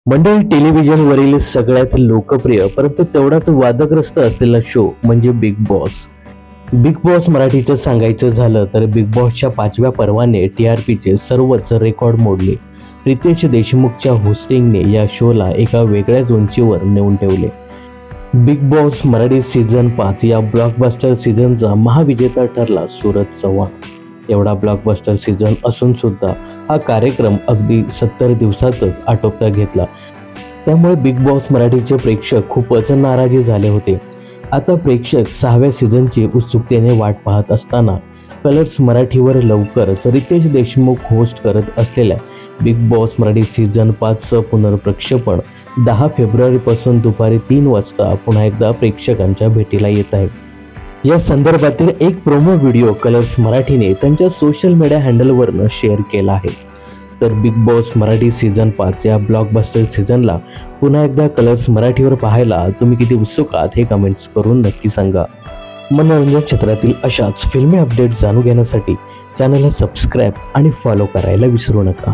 मंडळी, टेलिव्हिजनवरील सगळ्यात लोकप्रिय परंतु तेवढाच वादग्रस्त असलेला शो म्हणजे बिग बॉस. बिग बॉस मराठीचं सांगायचं झालं तर बिग बॉसच्या 5व्या पर्वाने TRPचे सर्वच रेकॉर्ड मोडले. रितेश देशमुखच्या होस्टिंगने या शोला एका वेगळ्याच उंचीवर नेऊन ठेवले. बिग बॉस मराठी सीझन 5 या ब्लॉकबस्टर सीझनचा महाविजेता ठरला सूरज चव्हाण. एवढा ब्लॉकबस्टर सीझन असून सुद्धा हा कार्यक्रम अगदी 70 दिवसातच आटोपता घेतला. त्यामुळे बिग बॉस मराठीचे प्रेक्षक खूपच नाराजी झाले होते. आता प्रेक्षक 6व्या सीझनची उत्सुकतेने वाट पाहत असताना कलर्स मराठीवर लवकरच रितेश देशमुख होस्ट करत असलेल्या बिग बॉस मराठी सीझन 5चं पुनर्प्रक्षेपण 10 फेब्रुवारीपासून दुपारी 3 वाजता पुन्हा एकदा प्रेक्षकांच्या भेटीला येत आहे. या संदर्भातील एक प्रोमो व्हिडिओ कलर्स मराठीने त्यांच्या सोशल मीडिया हँडलवरनं शेअर केला आहे. तर बिग बॉस मराठी सीझन 5 या ब्लॉकबस्टर सीझनला पुन्हा एकदा कलर्स मराठीवर पाहायला तुम्ही किती उत्सुक आहात हे कमेंट्स करून नक्की सांगा. मनोरंजन क्षेत्रातील अशाच फिल्मी अपडेट जाणून घेण्यासाठी चॅनलला सबस्क्राईब आणि फॉलो करायला विसरू नका.